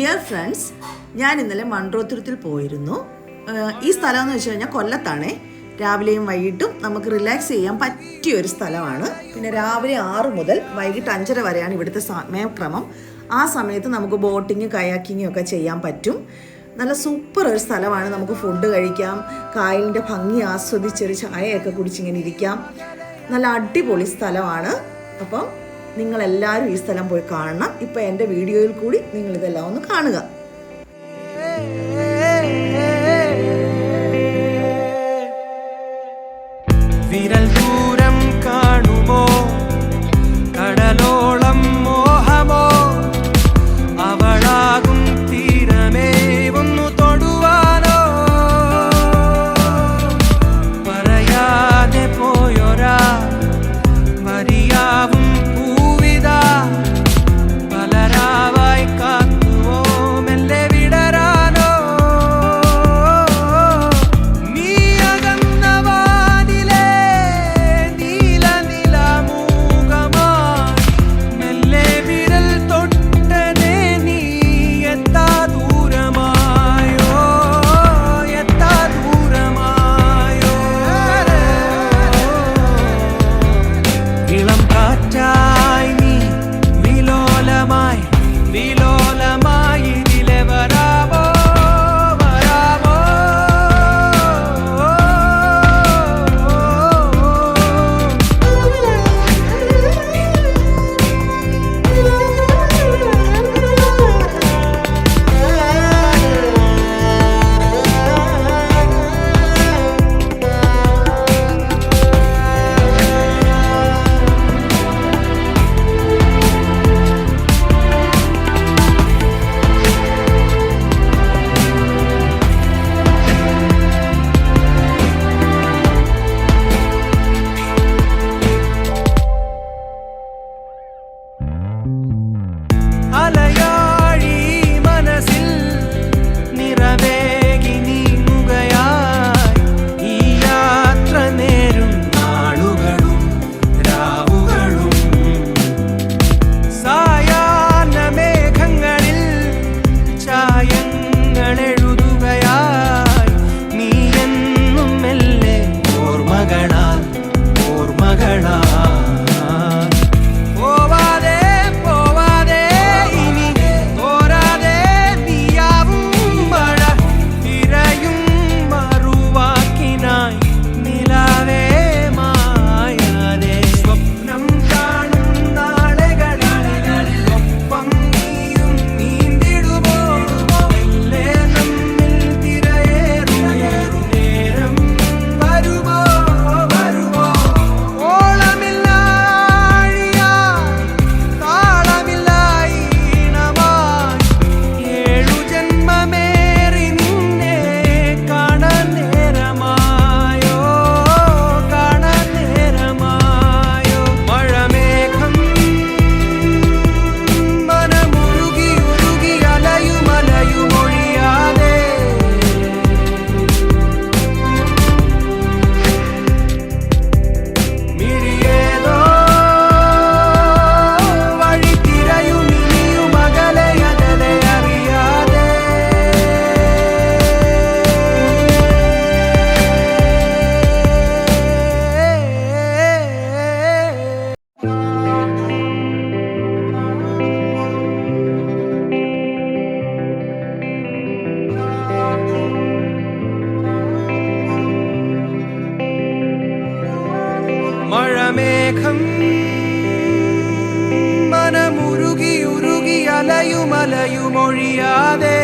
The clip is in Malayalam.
ഡിയർ ഫ്രണ്ട്സ്, ഞാൻ ഇന്നലെ മൺട്രോത്തുരുത്തിൽ പോയിരുന്നു. ഈ സ്ഥലം എന്ന് വെച്ച് കഴിഞ്ഞാൽ കൊല്ലത്താണേ. രാവിലെയും വൈകിട്ടും നമുക്ക് റിലാക്സ് ചെയ്യാൻ പറ്റിയ ഒരു സ്ഥലമാണ്. പിന്നെ രാവിലെ 6 മുതൽ വൈകിട്ട് 5:30 വരെയാണ് ഇവിടുത്തെ സമയക്രമം. ആ സമയത്ത് നമുക്ക് ബോട്ടിങ് കയാക്കിങ്ങും ഒക്കെ ചെയ്യാൻ പറ്റും. നല്ല സൂപ്പർ ഒരു സ്ഥലമാണ്. നമുക്ക് ഫുഡ് കഴിക്കാം, കായലിൻ്റെ ഭംഗി ആസ്വദിച്ചൊരു ചായയൊക്കെ കുടിച്ചിങ്ങനെ ഇരിക്കാം. നല്ല അടിപൊളി സ്ഥലമാണ്. അപ്പം നിങ്ങളെല്ലാവരും ഈ സ്ഥലം പോയി കാണണം. ഇപ്പം എൻ്റെ വീഡിയോയിൽ കൂടി നിങ്ങളിതെല്ലാം ഒന്ന് കാണുക. വിരൽ ദൂരം കാണുമോ കടലോളം മോഹമോ, അവളാകും തീരമേ ഒന്നു തൊടുവാനോ, പറയാതെ പോയൊരാ വരിയാവും പൂവിതാ, പലരാവായി കാത്തുവോ മെല്ലെ വിടരാനോ, നീ അകന്ന വാനിലെ നീല നിലാമൂകമായി മെല്ലെ വിരൽ തൊട്ടനെ നീ എത്താ ദൂരമായോ, എത്താ ദൂരമായോ. ഇളം കാറ്റായി നീ വിലോലമായി വിലോലമായി ഇതിലെ വരാമോ, വരാമോ. അലയാഴി മനസ്സിൽ നിറവേകി നീങ്ങുകയായി ഈ യാത്ര നേരും നാളുകളും രാവുകളും. സായാഹ്ന മേഘങ്ങളിൽ ചായങ്ങളെഴുതുകയായി നീ എന്നും മെല്ലെ ഓർമ്മകളാൽ ഓർമ്മകളാൽ. പോവാതെ പോവാതെ ഇനി തോരാതെ നീയാവും മഴ, തിരയും മറുവാക്കിനായി നിലാവേ മായാതെ. സ്വപ്നം കാണും നാളുകളിൽ ഒപ്പം നീയും നീന്തിടുമോ, മെല്ലെ നമ്മിൽ തിരയേറും നേരം വരുമോ, വരുമോ. ഓളമില്ല താളമില്ല ഈണമായി 7 ജന്മമേറി നിന്നെ കാണാൻ നേരമായോ, കാണാൻ നേരമായോ. മഴമേഘം മനമുരുകി ഉരുകി അലയും അലയും ഒഴിയാതെ. മിഴിയേതോ വഴി തിരയും ഇനിയും അകലെ അകലെ അറിയാതെ. മഴമേഘം മനമുരുകി ഉരുകി അലയും അലയും ഒഴിയാതെ.